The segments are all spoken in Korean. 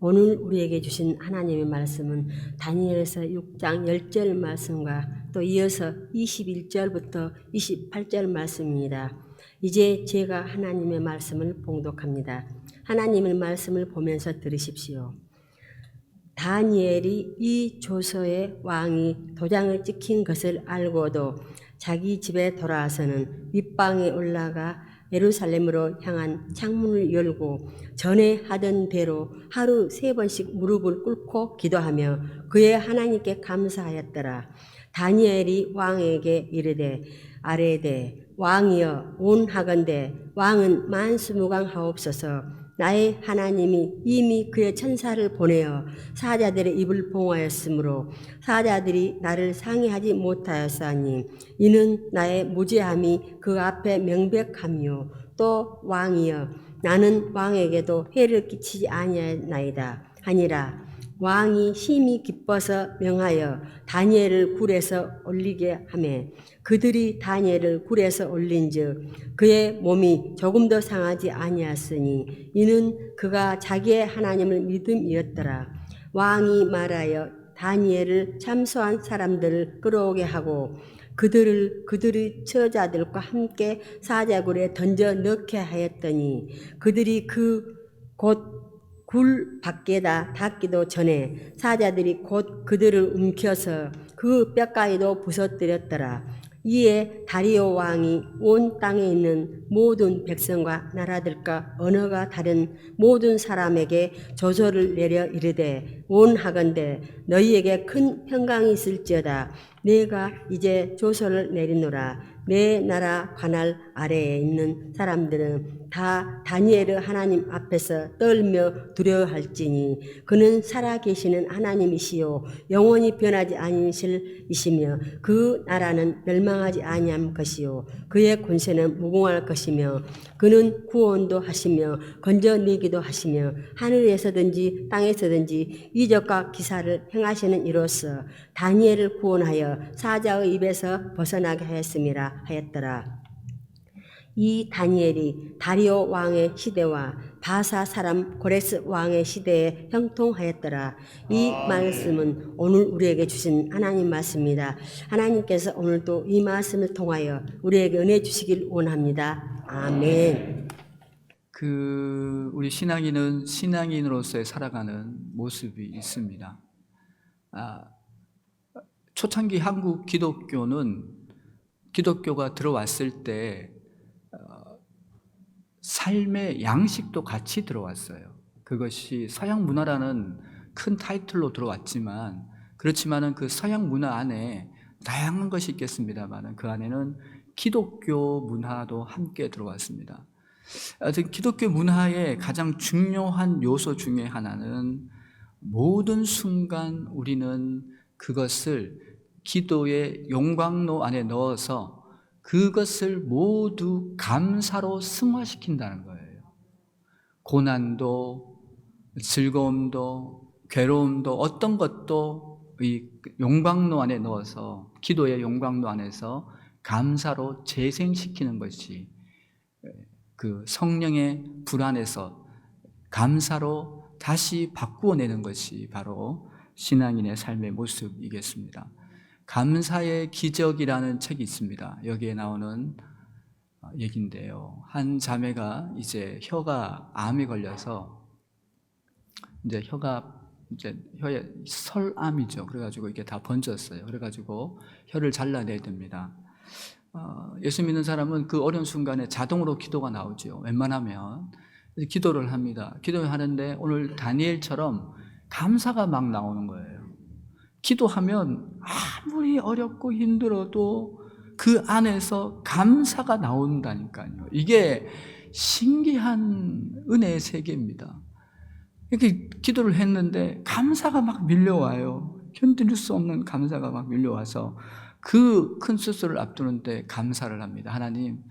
오늘 우리에게 주신 하나님의 말씀은 다니엘서 6장 10절 말씀과 또 이어서 21절부터 28절 말씀입니다. 이제 제가 하나님의 말씀을 봉독합니다. 하나님의 말씀을 보면서 들으십시오. 다니엘이 이 조서에 왕이 도장을 찍힌 것을 알고도 자기 집에 돌아와서는 윗방에 올라가 예루살렘으로 향한 창문을 열고 전에 하던 대로 하루 3번씩 무릎을 꿇고 기도하며 그의 하나님께 감사하였더라. 다니엘이 왕에게 이르되 아뢰되 왕이여 온하건대 왕은 만수무강하옵소서. 나의 하나님이 이미 그의 천사를 보내어 사자들의 입을 봉하였으므로 사자들이 나를 상해하지 못하였사니 이는 나의 무죄함이 그 앞에 명백하며 또 왕이여 나는 왕에게도 해를 끼치지 아니하나이다 하니라. 왕이 심히 기뻐서 명하여 다니엘을 굴에서 올리게 하매 그들이 다니엘을 굴에서 올린즉 그의 몸이 조금도 상하지 아니하였으니 이는 그가 자기의 하나님을 믿음이었더라. 왕이 말하여 다니엘을 참소한 사람들을 끌어오게 하고 그들의 처자들과 함께 사자굴에 던져 넣게 하였더니 그들이 곧 굴 밖에다 닿기도 전에 사자들이 곧 그들을 움켜서 그 뼈가위도 부서뜨렸더라. 이에 다리오 왕이 온 땅에 있는 모든 백성과 나라들과 언어가 다른 모든 사람에게 조서를 내려 이르되 원하건대 너희에게 큰 평강이 있을지어다. 내가 이제 조서를 내리노라. 내 나라 관할 아래에 있는 사람들은 다 다니엘의 하나님 앞에서 떨며 두려워할지니 그는 살아계시는 하나님이시요 영원히 변하지 아니실이시며 그 나라는 멸망하지 아니할 것이요 그의 권세는 무궁할 것이며 그는 구원도 하시며 건져내기도 하시며 하늘에서든지 땅에서든지 이적과 기사를 행하시는 이로써 다니엘을 구원하여 사자의 입에서 벗어나게 하였음이라 하였더라. 이 다니엘이 다리오 왕의 시대와 바사 사람 고레스 왕의 시대에 형통하였더라. 이 말씀은 오늘 우리에게 주신 하나님 말씀입니다. 하나님께서 오늘도 이 말씀을 통하여 우리에게 은혜 주시길 원합니다. 아멘. 우리 신앙인은 신앙인으로서의 살아가는 모습이 있습니다. 초창기 한국 기독교가 들어왔을 때 삶의 양식도 같이 들어왔어요. 그것이 서양 문화라는 큰 타이틀로 들어왔지만 그렇지만은 그 서양 문화 안에 다양한 것이 있겠습니다만 그 안에는 기독교 문화도 함께 들어왔습니다. 기독교 문화의 가장 중요한 요소 중에 하나는 모든 순간 우리는 그것을 기도의 용광로 안에 넣어서 그것을 모두 감사로 승화시킨다는 거예요. 고난도, 즐거움도, 괴로움도 어떤 것도 이 용광로 안에 넣어서 기도의 용광로 안에서 감사로 재생시키는 것이 그 성령의 불 안에서 감사로 다시 바꾸어내는 것이 바로 신앙인의 삶의 모습이겠습니다. 감사의 기적이라는 책이 있습니다. 여기에 나오는 얘기인데요. 한 자매가 이제 혀가 암이 걸려서 혀에 설암이죠. 그래가지고 이게 다 번졌어요. 그래가지고 혀를 잘라내야 됩니다. 예수 믿는 사람은 그 어려운 순간에 자동으로 기도가 나오죠. 웬만하면 기도를 합니다. 기도를 하는데 오늘 다니엘처럼 감사가 막 나오는 거예요. 기도하면 아무리 어렵고 힘들어도 그 안에서 감사가 나온다니까요. 이게 신기한 은혜의 세계입니다. 이렇게 기도를 했는데 감사가 막 밀려와요. 견딜 수 없는 감사가 막 밀려와서 그 큰 수술을 앞두는데 감사를 합니다. 하나님,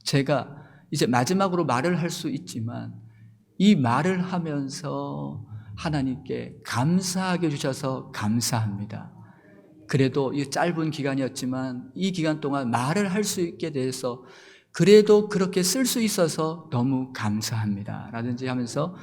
제가 이제 마지막으로 말을 할 수 있지만 이 말을 하면서 하나님께 감사하게 해주셔서 감사합니다. 그래도 이 짧은 기간이었지만 이 기간 동안 말을 할 수 있게 돼서 그래도 그렇게 쓸 수 있어서 너무 감사합니다 라든지 하면서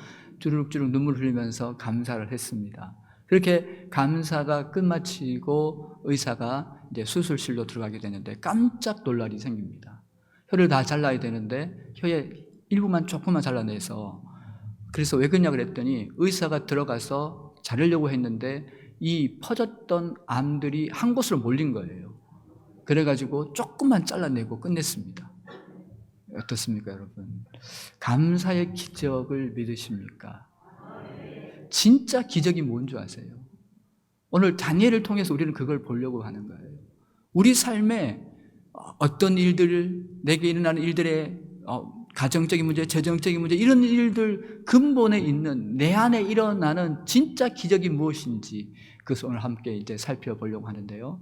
주르륵주르륵 눈물 흘리면서 감사를 했습니다. 그렇게 감사가 끝마치고 의사가 이제 수술실로 들어가게 되는데 깜짝 놀랄 일이 생깁니다. 혀를 다 잘라야 되는데 혀의 일부만 조금만 잘라내서, 그래서 왜 그러냐 그랬더니 의사가 들어가서 자르려고 했는데 이 퍼졌던 암들이 한 곳으로 몰린 거예요. 그래가지고 조금만 잘라내고 끝냈습니다. 어떻습니까, 여러분? 감사의 기적을 믿으십니까? 진짜 기적이 뭔 줄 아세요? 오늘 다니엘을 통해서 우리는 그걸 보려고 하는 거예요. 우리 삶에 어떤 일들, 내게 일어나는 일들의 가정적인 문제, 재정적인 문제, 이런 일들 근본에 있는 내 안에 일어나는 진짜 기적이 무엇인지 그것을 오늘 함께 이제 살펴보려고 하는데요.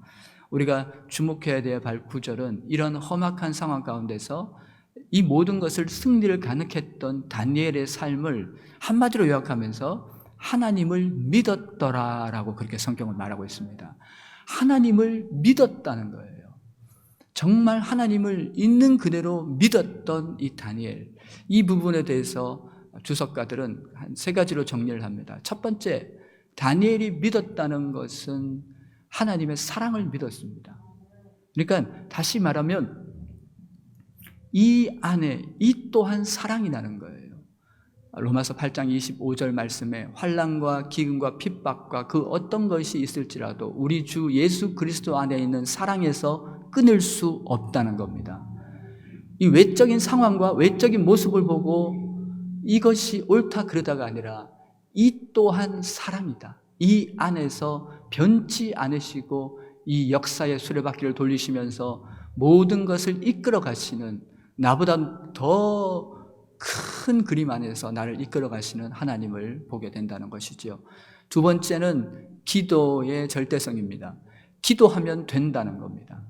우리가 주목해야 될 9절은 이런 험악한 상황 가운데서 이 모든 것을 승리를 가능했던 다니엘의 삶을 한마디로 요약하면서 하나님을 믿었더라라고 그렇게 성경을 말하고 있습니다. 하나님을 믿었다는 거예요. 정말 하나님을 있는 그대로 믿었던 이 다니엘, 이 부분에 대해서 주석가들은 한 3가지로 정리를 합니다. 첫 번째, 다니엘이 믿었다는 것은 하나님의 사랑을 믿었습니다. 그러니까 다시 말하면 이 안에 이 또한 사랑이 나는 거예요. 로마서 8장 25절 말씀에 환난과 기근과 핍박과 그 어떤 것이 있을지라도 우리 주 예수 그리스도 안에 있는 사랑에서 끊을 수 없다는 겁니다. 이 외적인 상황과 외적인 모습을 보고 이것이 옳다 그러다가 아니라 이 또한 사랑이다. 이 안에서 변치 않으시고 이 역사의 수레바퀴를 돌리시면서 모든 것을 이끌어 가시는, 나보다 더 큰 그림 안에서 나를 이끌어 가시는 하나님을 보게 된다는 것이지요. 두 번째는 기도의 절대성입니다. 기도하면 된다는 겁니다.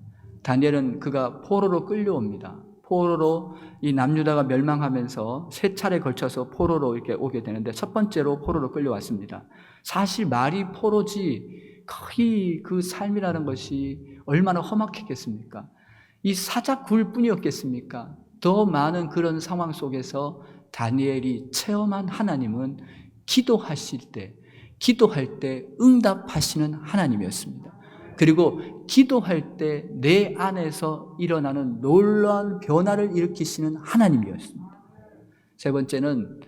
다니엘은 그가 포로로 끌려옵니다. 포로로 이 남유다가 멸망하면서 3차례 걸쳐서 포로로 이렇게 오게 되는데 첫 번째로 포로로 끌려왔습니다. 사실 말이 포로지 거의 그 삶이라는 것이 얼마나 험악했겠습니까? 이 사자굴 뿐이었겠습니까? 더 많은 그런 상황 속에서 다니엘이 체험한 하나님은 기도하실 때, 기도할 때 응답하시는 하나님이었습니다. 그리고 기도할 때 내 안에서 일어나는 놀라운 변화를 일으키시는 하나님이었습니다. 세 번째는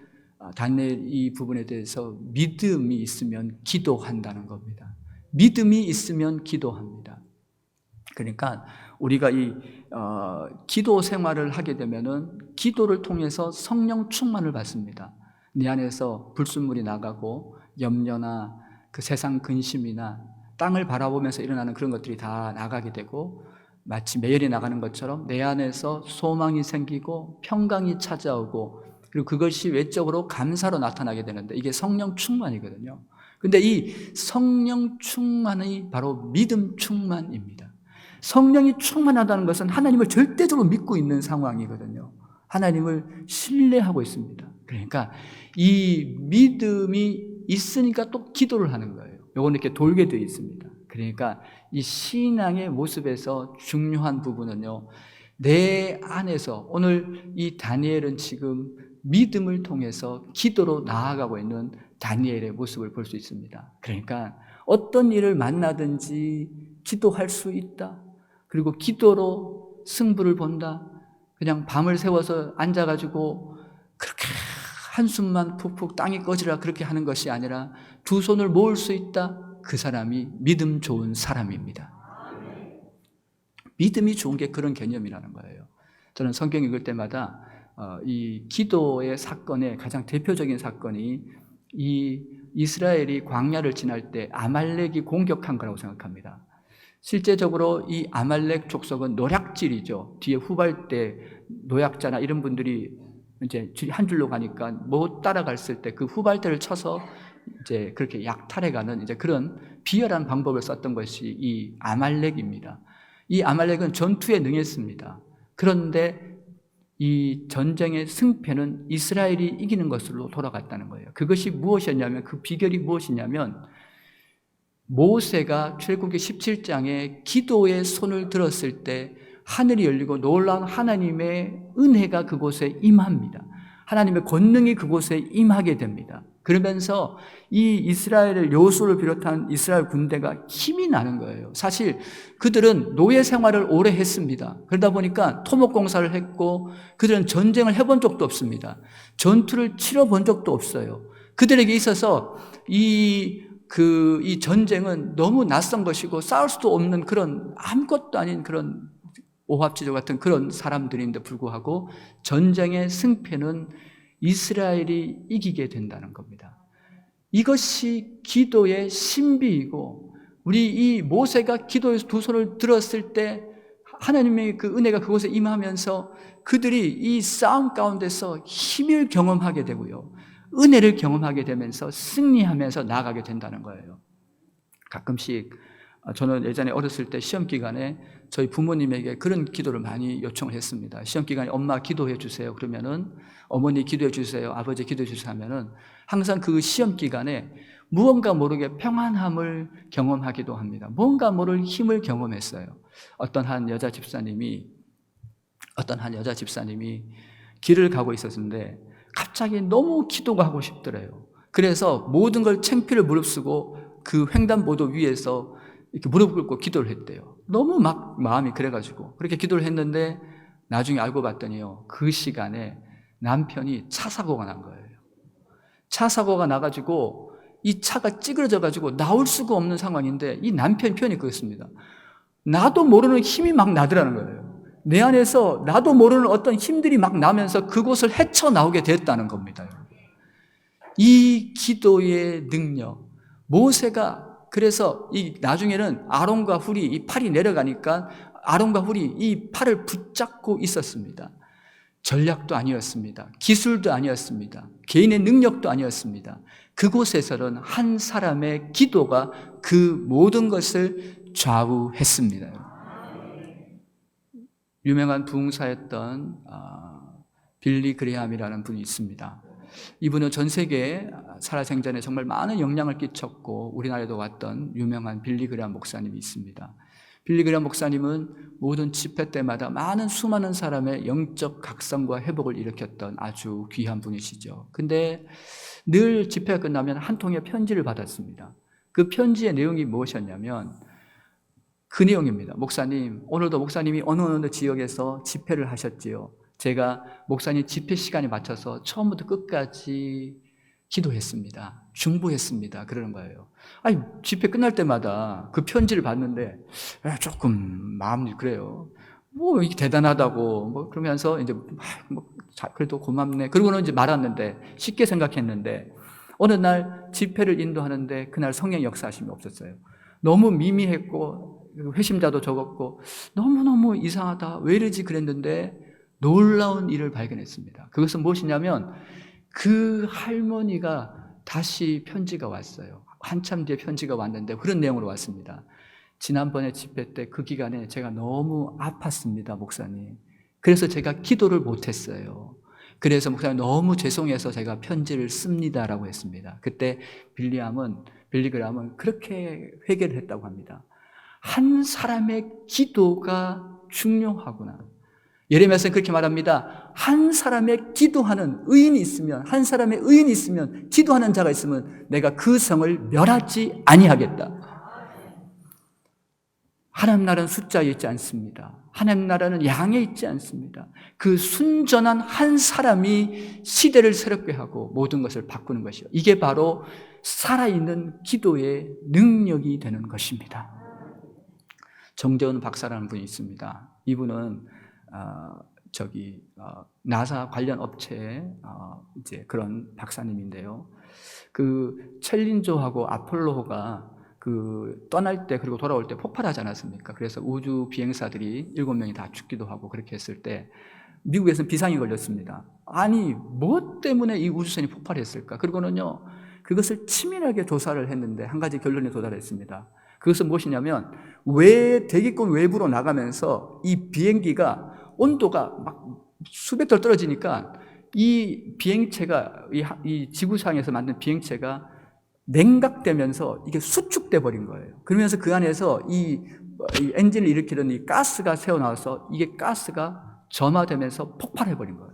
다니엘 이 부분에 대해서 믿음이 있으면 기도한다는 겁니다. 믿음이 있으면 기도합니다. 그러니까 우리가 이 기도 생활을 하게 되면은 기도를 통해서 성령 충만을 받습니다. 내 안에서 불순물이 나가고 염려나 그 세상 근심이나 땅을 바라보면서 일어나는 그런 것들이 다 나가게 되고 마치 매열이 나가는 것처럼 내 안에서 소망이 생기고 평강이 찾아오고 그리고 그것이 외적으로 감사로 나타나게 되는데 이게 성령 충만이거든요. 근데 이 성령 충만이 바로 믿음 충만입니다. 성령이 충만하다는 것은 하나님을 절대적으로 믿고 있는 상황이거든요. 하나님을 신뢰하고 있습니다. 그러니까 이 믿음이 있으니까 또 기도를 하는 거예요. 요건 이렇게 돌게 되어 있습니다. 그러니까 이 신앙의 모습에서 중요한 부분은요, 내 안에서 오늘 이 다니엘은 지금 믿음을 통해서 기도로 나아가고 있는 다니엘의 모습을 볼 수 있습니다. 그러니까 어떤 일을 만나든지 기도할 수 있다. 그리고 기도로 승부를 본다. 그냥 밤을 새워서 앉아가지고 그렇게 한숨만 푹푹 땅이 꺼지라 그렇게 하는 것이 아니라 두 손을 모을 수 있다. 그 사람이 믿음 좋은 사람입니다. 믿음이 좋은 게 그런 개념이라는 거예요. 저는 성경 읽을 때마다 이 기도의 사건의 가장 대표적인 사건이 이 이스라엘이 광야를 지날 때 아말렉이 공격한 거라고 생각합니다. 실제적으로 이 아말렉 족속은 노략질이죠. 뒤에 후발대 노약자나 이런 분들이 이제 한 줄로 가니까 못 따라갔을 때 그 후발대를 쳐서 이제 그렇게 약탈해가는 이제 그런 비열한 방법을 썼던 것이 이 아말렉입니다. 이 아말렉은 전투에 능했습니다. 그런데 이 전쟁의 승패는 이스라엘이 이기는 것으로 돌아갔다는 거예요. 그것이 무엇이었냐면, 그 비결이 무엇이냐면, 모세가 출애굽기 17장에 기도의 손을 들었을 때 하늘이 열리고 놀라운 하나님의 은혜가 그곳에 임합니다. 하나님의 권능이 그곳에 임하게 됩니다. 그러면서 이 이스라엘을 여호수아를 비롯한 이스라엘 군대가 힘이 나는 거예요. 사실 그들은 노예 생활을 오래 했습니다. 그러다 보니까 토목공사를 했고 그들은 전쟁을 해본 적도 없습니다. 전투를 치러본 적도 없어요. 그들에게 있어서 이 전쟁은 너무 낯선 것이고 싸울 수도 없는 그런 아무것도 아닌 그런 오합지졸 같은 그런 사람들인데 불구하고 전쟁의 승패는 이스라엘이 이기게 된다는 겁니다. 이것이 기도의 신비이고 우리 이 모세가 기도에서 두 손을 들었을 때 하나님의 그 은혜가 그곳에 임하면서 그들이 이 싸움 가운데서 힘을 경험하게 되고요. 은혜를 경험하게 되면서 승리하면서 나아가게 된다는 거예요. 가끔씩 저는 예전에 어렸을 때 시험 기간에 저희 부모님에게 그런 기도를 많이 요청을 했습니다. 시험 기간에 엄마 기도해 주세요. 그러면은 어머니 기도해 주세요. 아버지 기도해 주세요 하면은 항상 그 시험 기간에 무언가 모르게 평안함을 경험하기도 합니다. 무언가 모를 힘을 경험했어요. 어떤 한 여자 집사님이 길을 가고 있었는데 갑자기 너무 기도가 하고 싶더래요. 그래서 모든 걸 창피를 무릅쓰고 그 횡단보도 위에서 이렇게 무릎 꿇고 기도를 했대요. 너무 막 마음이 그래가지고 그렇게 기도를 했는데 나중에 알고 봤더니요, 그 시간에 남편이 차 사고가 난 거예요. 차 사고가 나가지고 이 차가 찌그러져가지고 나올 수가 없는 상황인데 이 남편 표현이 그렇습니다. 나도 모르는 힘이 막 나더라는 거예요. 내 안에서 나도 모르는 어떤 힘들이 막 나면서 그곳을 헤쳐나오게 됐다는 겁니다. 이 기도의 능력, 모세가 그래서 이 나중에는 아론과 훌이 이 팔이 내려가니까 아론과 훌이 이 팔을 붙잡고 있었습니다. 전략도 아니었습니다. 기술도 아니었습니다. 개인의 능력도 아니었습니다. 그곳에서는 한 사람의 기도가 그 모든 것을 좌우했습니다. 유명한 부흥사였던 빌리 그레함이라는 분이 있습니다. 이분은 전 세계에 살아생전에 정말 많은 영향을 끼쳤고 우리나라에도 왔던 유명한 빌리 그레함 목사님이 있습니다. 빌리 그레함 목사님은 모든 집회 때마다 수많은 사람의 영적 각성과 회복을 일으켰던 아주 귀한 분이시죠. 근데 늘 집회가 끝나면 한 통의 편지를 받았습니다. 그 편지의 내용이 무엇이었냐면 그 내용입니다. 목사님, 오늘도 목사님이 어느 지역에서 집회를 하셨지요. 제가 목사님 집회 시간에 맞춰서 처음부터 끝까지 기도했습니다. 중보했습니다. 그러는 거예요. 아니, 집회 끝날 때마다 그 편지를 받는데 조금 마음이 그래요. 뭐 이게 대단하다고 뭐 그러면서 이제 그래도 고맙네. 그러고는 이제 말았는데 쉽게 생각했는데 어느 날 집회를 인도하는데 그날 성령 역사하심이 없었어요. 너무 미미했고 회심자도 적었고 너무너무 이상하다. 왜 이러지 그랬는데 놀라운 일을 발견했습니다. 그것은 무엇이냐면 그 할머니가 다시 편지가 왔어요. 한참 뒤에 편지가 왔는데 그런 내용으로 왔습니다. 지난번에 집회 때 그 기간에 제가 너무 아팠습니다, 목사님. 그래서 제가 기도를 못했어요. 그래서 목사님 너무 죄송해서 제가 편지를 씁니다라고 했습니다. 그때 빌리 그레함은 그렇게 회개를 했다고 합니다. 한 사람의 기도가 중요하구나. 예레미야서는 그렇게 말합니다. 한 사람의 기도하는 의인이 있으면, 한 사람의 의인이 있으면, 기도하는 자가 있으면 내가 그 성을 멸하지 아니하겠다. 하나님 나라는 숫자에 있지 않습니다. 하나님 나라는 양에 있지 않습니다. 그 순전한 한 사람이 시대를 새롭게 하고 모든 것을 바꾸는 것이요. 이게 바로 살아있는 기도의 능력이 되는 것입니다. 정재훈 박사라는 분이 있습니다. 이분은 나사 관련 업체의 이제 그런 박사님인데요. 그 챌린저하고 아폴로가 떠날 때 그리고 돌아올 때 폭발하지 않았습니까? 그래서 우주 비행사들이 7명이 다 죽기도 하고 그렇게 했을 때 미국에서는 비상이 걸렸습니다. 아니, 뭐 때문에 이 우주선이 폭발했을까? 그리고는요, 그것을 치밀하게 조사를 했는데 한 가지 결론에 도달했습니다. 그것은 무엇이냐면 대기권 외부로 나가면서 이 비행기가 온도가 막 수백 도 떨어지니까 이 비행체가 이 지구상에서 만든 비행체가 냉각되면서 이게 수축돼 버린 거예요. 그러면서 그 안에서 이 엔진을 일으키던 이 가스가 새어나와서 이게 가스가 점화되면서 폭발해 버린 거예요.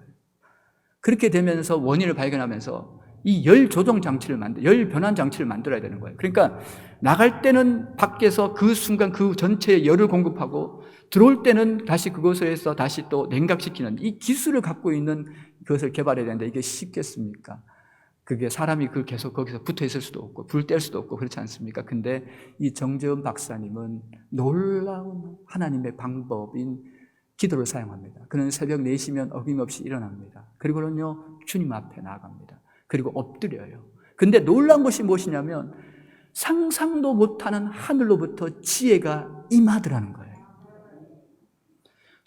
그렇게 되면서 원인을 발견하면서 이 열 조정 장치를 열 변환 장치를 만들어야 되는 거예요. 그러니까 나갈 때는 밖에서 그 순간 그 전체에 열을 공급하고 들어올 때는 다시 그것을 해서 다시 또 냉각시키는 이 기술을 갖고 있는 그것을 개발해야 되는데 이게 쉽겠습니까? 그게 사람이 계속 거기서 붙어 있을 수도 없고 불 뗄 수도 없고 그렇지 않습니까? 근데 이 정재훈 박사님은 놀라운 하나님의 방법인 기도를 사용합니다. 그는 새벽 4시면 어김없이 일어납니다. 그리고는요 주님 앞에 나아갑니다. 그리고 엎드려요. 근데 놀라운 것이 무엇이냐면 상상도 못하는 하늘로부터 지혜가 임하더라는 거예요.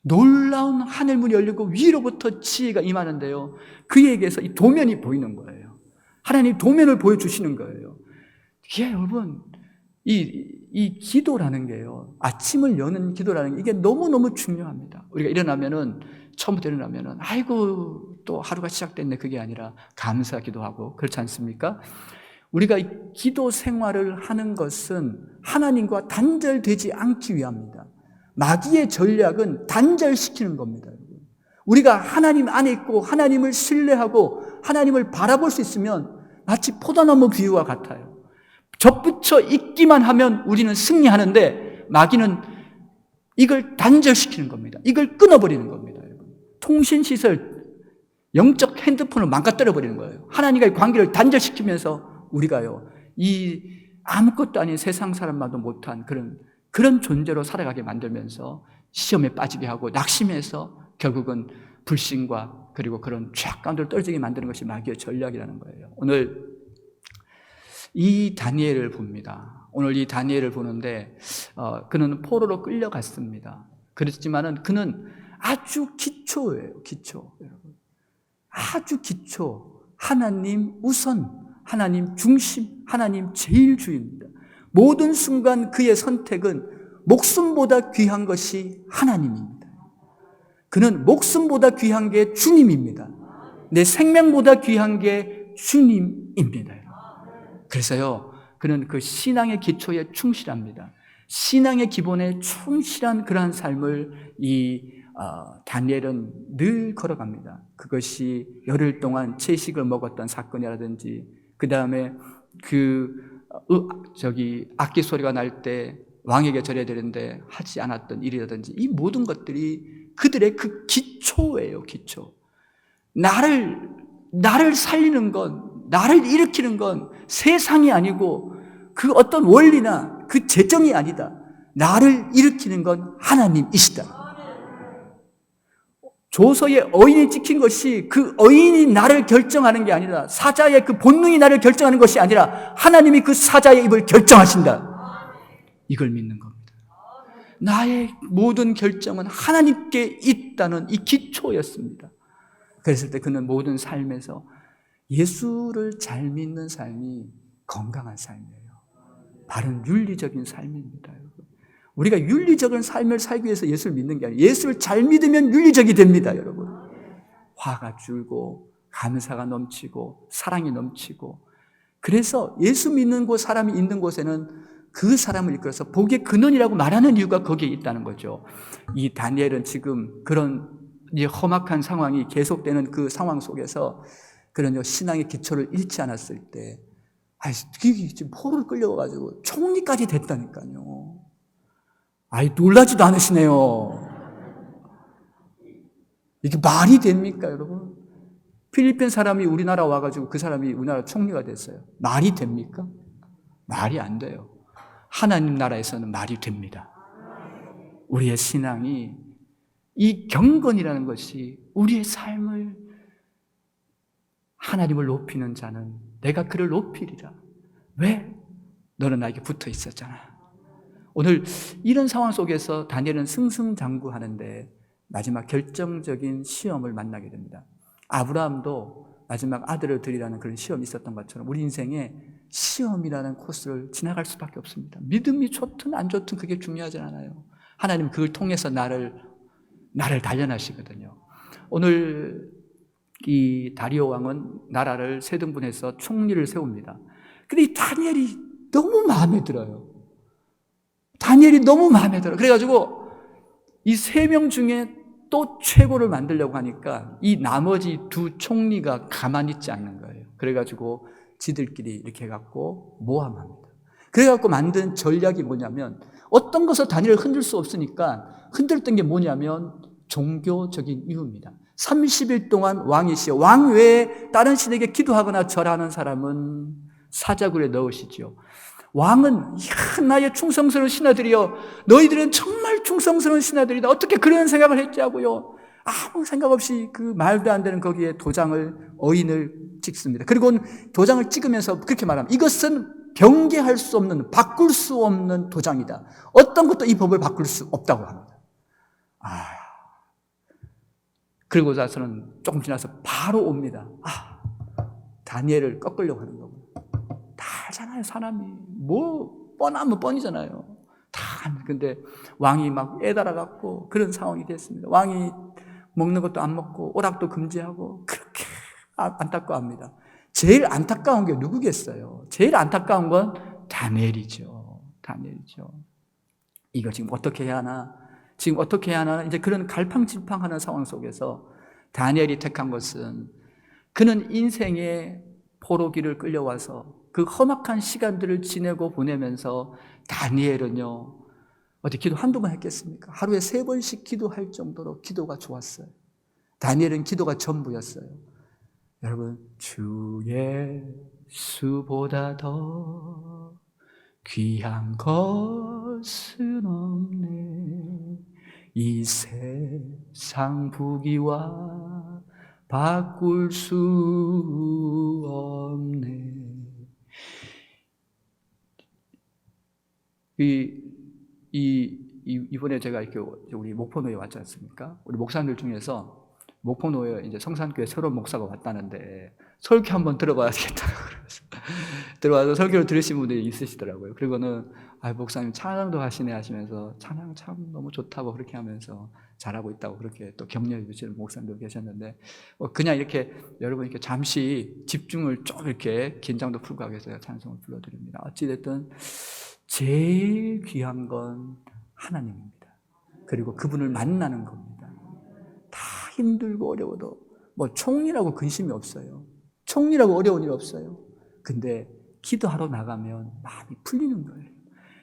놀라운 하늘문이 열리고 위로부터 지혜가 임하는데요, 그에게서 이 도면이 보이는 거예요. 하나님 도면을 보여주시는 거예요. 이게 여러분 이 기도라는 게요, 아침을 여는 기도라는 게 이게 너무너무 중요합니다. 우리가 처음부터 일어나면은 아이고 또 하루가 시작됐네, 그게 아니라 감사 기도하고 그렇지 않습니까? 우리가 이 기도 생활을 하는 것은 하나님과 단절되지 않기 위함입니다. 마귀의 전략은 단절시키는 겁니다. 우리가 하나님 안에 있고 하나님을 신뢰하고 하나님을 바라볼 수 있으면 마치 포도나무 비유와 같아요. 접붙여 있기만 하면 우리는 승리하는데 마귀는 이걸 단절시키는 겁니다. 이걸 끊어버리는 겁니다. 통신시설, 영적 핸드폰을 망가뜨려버리는 거예요. 하나님과의 관계를 단절시키면서 우리가요, 이 아무것도 아닌 세상 사람마도 못한 그런 존재로 살아가게 만들면서 시험에 빠지게 하고 낙심해서 결국은 불신과 그리고 그런 죄악 가운데로 떨어지게 만드는 것이 마귀의 전략이라는 거예요. 오늘 이 다니엘을 봅니다. 오늘 이 다니엘을 보는데 그는 포로로 끌려갔습니다. 그렇지만은 그는 아주 기초예요. 기초. 여러분. 아주 기초. 하나님 우선, 하나님 중심, 하나님 제일주의입니다. 모든 순간 그의 선택은 목숨보다 귀한 것이 하나님입니다. 그는 목숨보다 귀한 게 주님입니다. 내 생명보다 귀한 게 주님입니다. 그래서요, 그는 그 신앙의 기초에 충실합니다. 신앙의 기본에 충실한 그러한 삶을 다니엘은 늘 걸어갑니다. 그것이 열흘 동안 채식을 먹었던 사건이라든지, 그 다음에 악기 소리가 날 때 왕에게 절해야 되는데 하지 않았던 일이라든지, 이 모든 것들이 그들의 그 기초예요, 기초. 나를 살리는 건, 나를 일으키는 건 세상이 아니고 그 어떤 원리나 그 재정이 아니다. 나를 일으키는 건 하나님이시다. 조서의 어인이 찍힌 것이 그 어인이 나를 결정하는 게 아니라, 사자의 그 본능이 나를 결정하는 것이 아니라 하나님이 그 사자의 입을 결정하신다. 이걸 믿는 겁니다. 나의 모든 결정은 하나님께 있다는 이 기초였습니다. 그랬을 때 그는 모든 삶에서 예수를 잘 믿는 삶이 건강한 삶이에요. 바른 윤리적인 삶입니다. 우리가 윤리적인 삶을 살기 위해서 예수를 믿는 게 아니에요. 예수를 잘 믿으면 윤리적이 됩니다, 여러분. 화가 줄고 감사가 넘치고 사랑이 넘치고, 그래서 예수 믿는 곳 사람이 있는 곳에는 그 사람을 이끌어서 복의 근원이라고 말하는 이유가 거기에 있다는 거죠. 이 다니엘은 지금 그런 험악한 상황이 계속되는 그 상황 속에서 그런 신앙의 기초를 잃지 않았을 때, 지금 포로를 끌려가지고 총리까지 됐다니까요. 놀라지도 않으시네요. 이게 말이 됩니까, 여러분? 필리핀 사람이 우리나라 와가지고 그 사람이 우리나라 총리가 됐어요. 말이 됩니까? 말이 안 돼요. 하나님 나라에서는 말이 됩니다. 우리의 신앙이, 이 경건이라는 것이 우리의 삶을, 하나님을 높이는 자는 내가 그를 높이리라. 왜? 너는 나에게 붙어 있었잖아. 오늘 이런 상황 속에서 다니엘은 승승장구하는데 마지막 결정적인 시험을 만나게 됩니다. 아브라함도 마지막 아들을 드리라는 그런 시험이 있었던 것처럼 우리 인생에 시험이라는 코스를 지나갈 수밖에 없습니다. 믿음이 좋든 안 좋든 그게 중요하지 않아요. 하나님 그걸 통해서 나를 단련하시거든요. 오늘 이 다리오 왕은 나라를 세 등분해서 총리를 세웁니다. 근데 이 다니엘이 너무 마음에 들어요. 다니엘이 너무 마음에 들어요. 그래가지고 이 3명 중에 또 최고를 만들려고 하니까 이 나머지 두 총리가 가만히 있지 않는 거예요. 그래가지고 지들끼리 이렇게 해갖고 모함합니다. 그래갖고 만든 전략이 뭐냐면 어떤 것을 다니엘을 흔들 수 없으니까 흔들었던 게 뭐냐면 종교적인 이유입니다. 30일 동안 왕이시여, 왕 외에 다른 신에게 기도하거나 절하는 사람은 사자굴에 넣으시죠. 왕은 나의 충성스러운 신하들이여, 너희들은 정말 충성스러운 신하들이다. 어떻게 그런 생각을 했냐고요. 아무 생각 없이 그 말도 안 되는 거기에 도장을, 어인을 찍습니다. 그리고 도장을 찍으면서 그렇게 말합니다. 이것은 변개할 수 없는, 바꿀 수 없는 도장이다. 어떤 것도 이 법을 바꿀 수 없다고 합니다. 그리고 나서는 조금 지나서 바로 옵니다. 다니엘을 꺾으려고 하는 거구나. 다 알잖아요, 사람이. 뭐, 뻔하면 뻔이잖아요. 근데 왕이 막 애달아갖고 그런 상황이 됐습니다. 왕이 먹는 것도 안 먹고 오락도 금지하고 그렇게 안타까워합니다. 제일 안타까운 게 누구겠어요? 제일 안타까운 건 다니엘이죠. 이거 지금 어떻게 해야 하나? 이제 그런 갈팡질팡하는 상황 속에서 다니엘이 택한 것은 그는 인생의 포로기를 끌려와서 그 험악한 시간들을 지내고 보내면서 다니엘은요, 어디 기도 한두 번 했겠습니까? 하루에 3번씩 기도할 정도로 기도가 좋았어요. 다니엘은 기도가 전부였어요. 여러분, 주 예수보다 더 귀한 것은 없네. 이 세상 부귀와 바꿀 수 없네. 이번에 제가 이렇게 우리 목포노에 왔지 않습니까? 우리 목사님들 중에서 목포노에 이제 성산교회 새로운 목사가 왔다는데 설교 한번 들어봐야 되겠다고 그러면서 들어와서 설교를 들으신 분들이 있으시더라고요. 그리고는 목사님 찬양도 하시네 하시면서 찬양 참 너무 좋다고 그렇게 하면서 잘하고 있다고 그렇게 또 격려해 주시는 목사님도 계셨는데 그냥 이렇게 여러분 이렇게 잠시 집중을 좀 이렇게 긴장도 풀고 하기 위해서 찬송을 불러드립니다. 어찌됐든 제일 귀한 건 하나님입니다. 그리고 그분을 만나는 겁니다. 다 힘들고 어려워도 뭐 총리라고 근심이 없어요. 총리라고 어려운 일 없어요. 근데 기도하러 나가면 마음이 풀리는 거예요.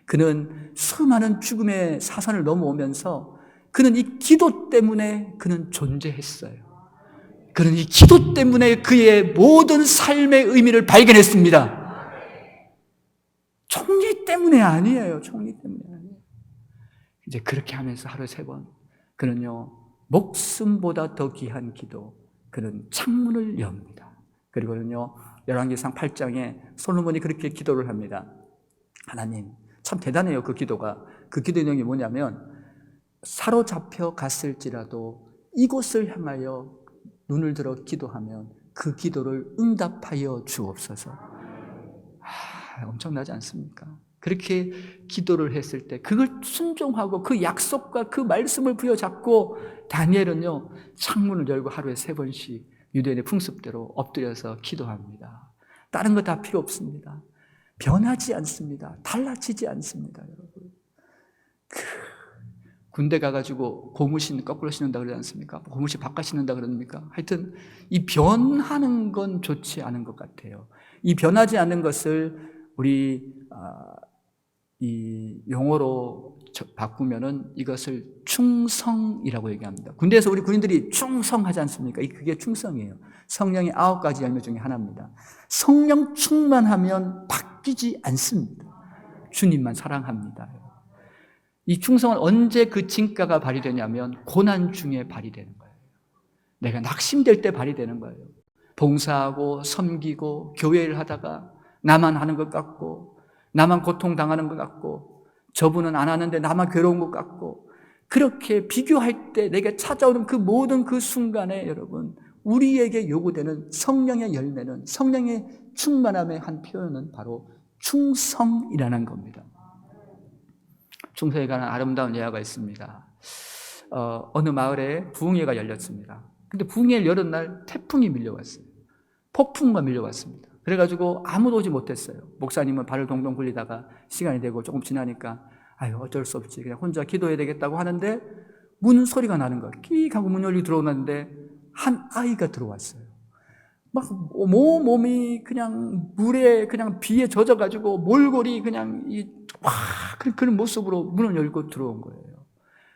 그는 수많은 죽음의 사선을 넘어오면서 그는 이 기도 때문에 그는 존재했어요. 그는 이 기도 때문에 그의 모든 삶의 의미를 발견했습니다. 총리 때문에 아니에요. 이제 그렇게 하면서 하루에 3번 그는요, 목숨보다 더 귀한 기도, 그는 창문을 엽니다. 그리고는요, 열왕기상 8장에 솔로몬이 그렇게 기도를 합니다. 하나님, 참 대단해요. 그 기도가. 그 기도 내용이 뭐냐면 사로잡혀 갔을지라도 이곳을 향하여 눈을 들어 기도하면 그 기도를 응답하여 주옵소서. 엄청나지 않습니까? 그렇게 기도를 했을 때 그걸 순종하고 그 약속과 그 말씀을 부여잡고 다니엘은요, 창문을 열고 하루에 3번씩 유대인의 풍습대로 엎드려서 기도합니다. 다른 거 다 필요 없습니다. 변하지 않습니다. 달라지지 않습니다, 여러분. 군대 가가지고 고무신 거꾸로 신는다 그러지 않습니까? 고무신 바깥 신는다 그럽니까? 하여튼 이 변하는 건 좋지 않은 것 같아요. 이 변하지 않는 것을 우리 이 용어로 바꾸면은 이것을 충성이라고 얘기합니다. 군대에서 우리 군인들이 충성하지 않습니까? 그게 충성이에요. 성령의 9가지 열매 중에 하나입니다. 성령 충만하면 바뀌지 않습니다. 주님만 사랑합니다. 이 충성은 언제 그 진가가 발휘되냐면 고난 중에 발휘되는 거예요. 내가 낙심될 때 발휘되는 거예요. 봉사하고 섬기고 교회를 하다가 나만 하는 것 같고 나만 고통당하는 것 같고 저분은 안 하는데 나만 괴로운 것 같고 그렇게 비교할 때 내게 찾아오는 그 모든 그 순간에 여러분 우리에게 요구되는 성령의 열매는 성령의 충만함의 한 표현은 바로 충성이라는 겁니다. 충성에 관한 아름다운 예화가 있습니다. 어느 마을에 부흥회가 열렸습니다. 근데 부흥회를 열은 날 태풍이 밀려왔어요. 폭풍과 밀려왔습니다. 그래가지고 아무도 오지 못했어요. 목사님은 발을 동동 굴리다가 시간이 되고 조금 지나니까 어쩔 수 없지 그냥 혼자 기도해야 되겠다고 하는데 문 소리가 나는 거예요. 끽 하고 문 열리고 들어오는데 한 아이가 들어왔어요. 막 몸이 그냥 물에 그냥 비에 젖어가지고 몰골이 그냥 그런 모습으로 문을 열고 들어온 거예요.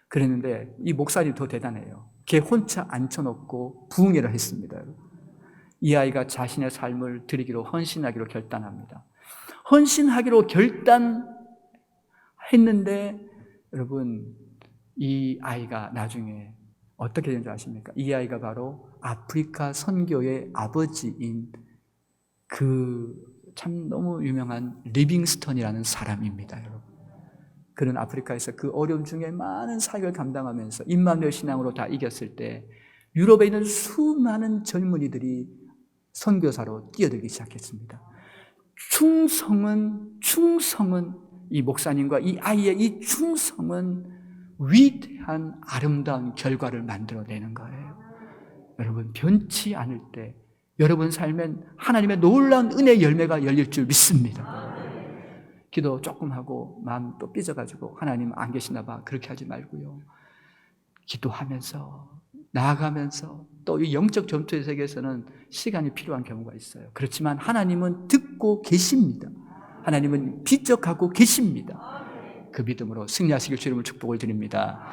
그랬는데 이 목사님 더 대단해요. 걔 혼자 앉혀놓고 부흥회를 했습니다. 이 아이가 자신의 삶을 드리기로 헌신하기로 결단합니다. 헌신하기로 결단했는데 여러분, 이 아이가 나중에 어떻게 된 줄 아십니까? 이 아이가 바로 아프리카 선교의 아버지인 그 참 너무 유명한 리빙스턴이라는 사람입니다, 여러분. 그는 아프리카에서 그 어려움 중에 많은 사역을 감당하면서 임마누엘 신앙으로 다 이겼을 때 유럽에 있는 수많은 젊은이들이 선교사로 뛰어들기 시작했습니다. 충성은 이 목사님과 이 아이의 이 충성은 위대한 아름다운 결과를 만들어내는 거예요. 여러분, 변치 않을 때 여러분 삶엔 하나님의 놀라운 은혜의 열매가 열릴 줄 믿습니다. 기도 조금 하고 마음 또 삐져가지고 하나님 안 계시나 봐, 그렇게 하지 말고요. 기도하면서 나아가면서 또 이 영적 전투의 세계에서는 시간이 필요한 경우가 있어요. 그렇지만 하나님은 듣고 계십니다. 하나님은 비적하고 계십니다. 그 믿음으로 승리하시길 주님을 축복을 드립니다.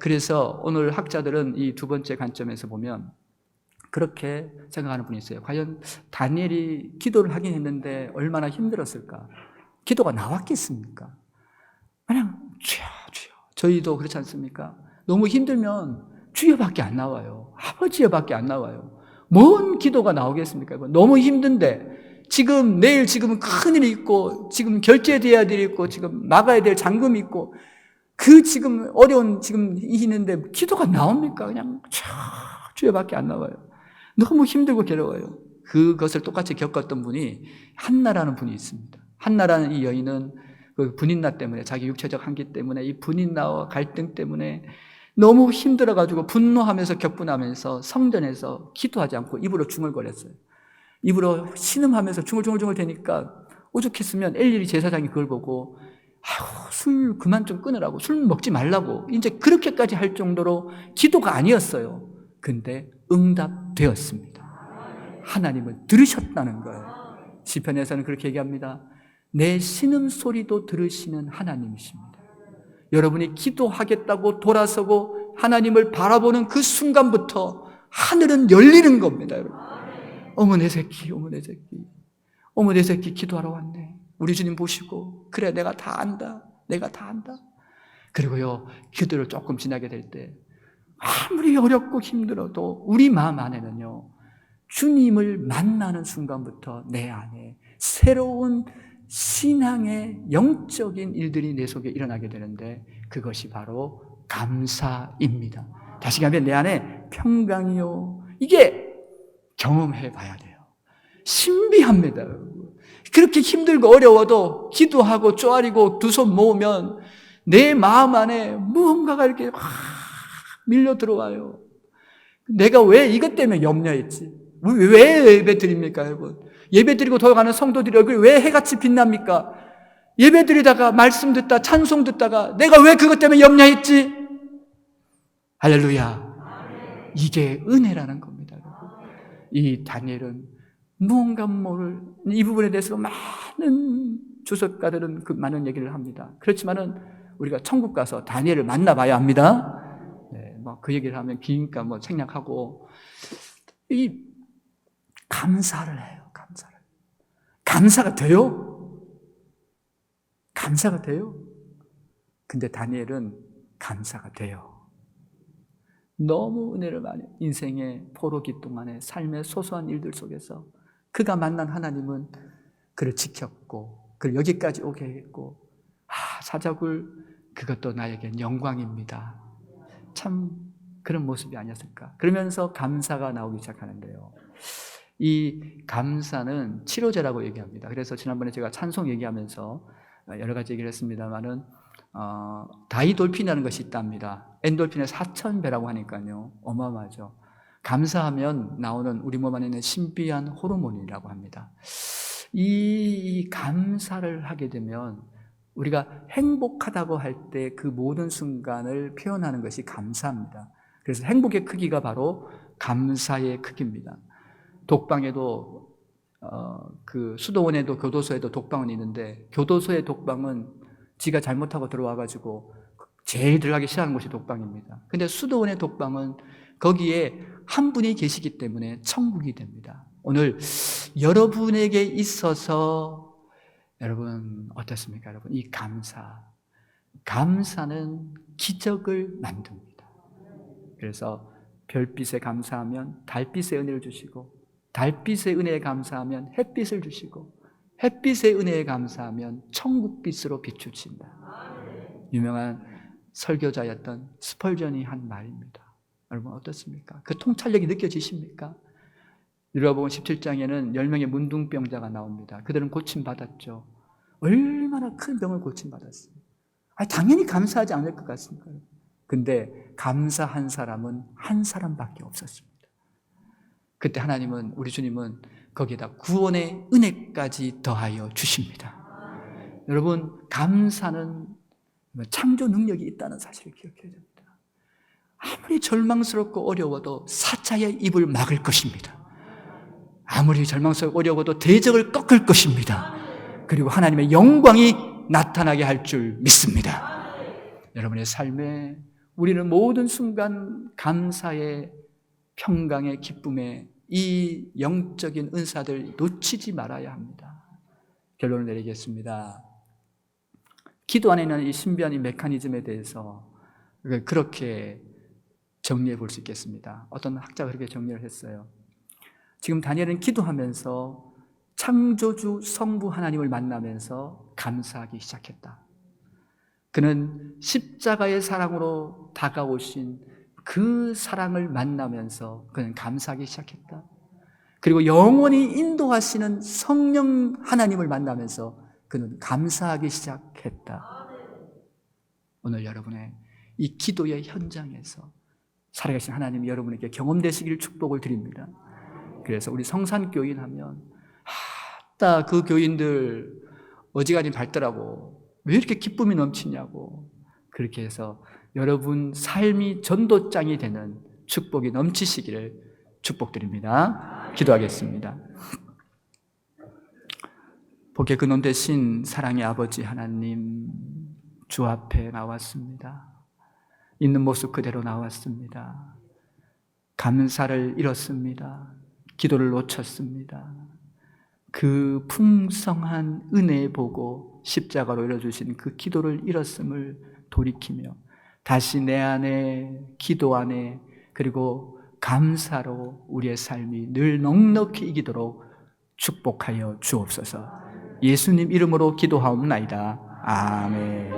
그래서 오늘 학자들은 이 두 번째 관점에서 보면 그렇게 생각하는 분이 있어요. 과연 다니엘이 기도를 하긴 했는데 얼마나 힘들었을까? 기도가 나왔겠습니까? 그냥 주여 주여. 저희도 그렇지 않습니까? 너무 힘들면 주여밖에 안 나와요. 아버지여밖에 안 나와요. 뭔 기도가 나오겠습니까? 너무 힘든데 지금 내일 지금 큰일이 있고 지금 결제돼야 될 일이 있고 지금 나가야 될 잔금이 있고 그 지금 어려운 지금 있는데 기도가 나옵니까? 그냥 주여밖에 안 나와요. 너무 힘들고 괴로워요. 그것을 똑같이 겪었던 분이 한나라는 분이 있습니다. 한나라는 이 여인은 그 분인나 때문에 자기 육체적 한계 때문에 이 분인나와 갈등 때문에 너무 힘들어가지고 분노하면서 격분하면서 성전에서 기도하지 않고 입으로 중얼거렸어요. 입으로 신음하면서 중얼중얼 대니까 오죽했으면 엘리 제사장이 그걸 보고 아유, 술 그만 좀 끊으라고, 술 먹지 말라고 이제 그렇게까지 할 정도로 기도가 아니었어요. 근데 응답되었습니다. 하나님을 들으셨다는 거예요. 시편에서는 그렇게 얘기합니다. 내 신음소리도 들으시는 하나님이십니다. 여러분이 기도하겠다고 돌아서고 하나님을 바라보는 그 순간부터 하늘은 열리는 겁니다, 여러분. 어머 내 새끼, 어머 내 새끼, 어머 내 새끼 기도하러 왔네. 우리 주님 보시고 그래 내가 다 안다, 내가 다 안다. 그리고요, 기도를 조금 지나게 될 때 아무리 어렵고 힘들어도 우리 마음 안에는요, 주님을 만나는 순간부터 내 안에 새로운 신앙의 영적인 일들이 내 속에 일어나게 되는데 그것이 바로 감사입니다. 다시 하면 내 안에 평강이요, 이게 경험해 봐야 돼요. 신비합니다. 그렇게 힘들고 어려워도 기도하고 쪼아리고 두 손 모으면 내 마음 안에 무언가가 이렇게 밀려 들어와요. 내가 왜 이것 때문에 염려했지? 왜 예배 드립니까, 여러분? 예배 드리고 돌아가는 성도들이 얼굴이 왜 해같이 빛납니까? 예배 드리다가 말씀 듣다 찬송 듣다가 내가 왜 그것 때문에 염려했지? 할렐루야. 이게 은혜라는 겁니다, 여러분. 이 다니엘은 무언가 모를 이 부분에 대해서 많은 주석가들은 그 많은 얘기를 합니다. 그렇지만은 우리가 천국 가서 다니엘을 만나봐야 합니다. 네, 뭐 그 얘기를 하면 기니까 뭐 생략하고 이 감사를 해요. 감사가 돼요? 감사가 돼요? 근데 다니엘은 감사가 돼요. 너무 은혜를 많이, 인생의 포로기 동안의 삶의 소소한 일들 속에서 그가 만난 하나님은 그를 지켰고 그를 여기까지 오게 했고 사자굴 그것도 나에겐 영광입니다. 참 그런 모습이 아니었을까. 그러면서 감사가 나오기 시작하는데요. 이 감사는 치료제라고 얘기합니다. 그래서 지난번에 제가 찬송 얘기하면서 여러 가지 얘기를 했습니다만은 다이돌핀이라는 것이 있답니다. 엔돌핀의 4000배라고 하니까요, 어마어마하죠. 감사하면 나오는 우리 몸 안에 있는 신비한 호르몬이라고 합니다. 이 감사를 하게 되면 우리가 행복하다고 할 때 그 모든 순간을 표현하는 것이 감사입니다. 그래서 행복의 크기가 바로 감사의 크기입니다. 독방에도 그 수도원에도 교도소에도 독방은 있는데, 교도소의 독방은 지가 잘못하고 들어와가지고 제일 들어가기 싫어하는 곳이 독방입니다. 근데 수도원의 독방은 거기에 한 분이 계시기 때문에 천국이 됩니다. 오늘 여러분에게 있어서 여러분 어떻습니까? 여러분, 이 감사는 기적을 만듭니다. 그래서 별빛에 감사하면 달빛의 은혜를 주시고, 달빛의 은혜에 감사하면 햇빛을 주시고, 햇빛의 은혜에 감사하면 천국빛으로 비추신다. 유명한 설교자였던 스펄전이 한 말입니다. 여러분 어떻습니까? 그 통찰력이 느껴지십니까? 누가복음 17장에는 10명의 문둥병자가 나옵니다. 그들은 고침받았죠. 얼마나 큰 병을 고침받았어요. 당연히 감사하지 않을 것 같습니까? 근데 감사한 사람은 한 사람밖에 없었습니다. 그때 하나님은, 우리 주님은 거기에다 구원의 은혜까지 더하여 주십니다. 여러분, 감사는 창조 능력이 있다는 사실을 기억해야 됩니다. 아무리 절망스럽고 어려워도 사자의 입을 막을 것입니다. 아무리 절망스럽고 어려워도 대적을 꺾을 것입니다. 그리고 하나님의 영광이 나타나게 할 줄 믿습니다. 여러분의 삶에 우리는 모든 순간 감사의 평강의 기쁨의 이 영적인 은사들 놓치지 말아야 합니다. 결론을 내리겠습니다. 기도 안에는 이 신비한 이 메커니즘에 대해서 그렇게 정리해 볼 수 있겠습니다. 어떤 학자가 그렇게 정리를 했어요. 지금 다니엘은 기도하면서 창조주 성부 하나님을 만나면서 감사하기 시작했다. 그는 십자가의 사랑으로 다가오신 그 사랑을 만나면서 그는 감사하기 시작했다. 그리고 영원히 인도하시는 성령 하나님을 만나면서 그는 감사하기 시작했다. 오늘 여러분의 이 기도의 현장에서 살아계신 하나님이 여러분에게 경험되시기를 축복을 드립니다. 그래서 우리 성산교인 하면 그 교인들 어지간히 밝더라고, 왜 이렇게 기쁨이 넘치냐고, 그렇게 해서 여러분 삶이 전도장이 되는 축복이 넘치시기를 축복드립니다. 기도하겠습니다. 복의 근원 되신 사랑의 아버지 하나님, 주 앞에 나왔습니다. 있는 모습 그대로 나왔습니다. 감사를 잃었습니다. 기도를 놓쳤습니다. 그 풍성한 은혜 보고 십자가로 이뤄주신 그 기도를 잃었음을 돌이키며 다시 내 안에, 기도 안에, 그리고 감사로 우리의 삶이 늘 넉넉히 이기도록 축복하여 주옵소서. 예수님 이름으로 기도하옵나이다. 아멘.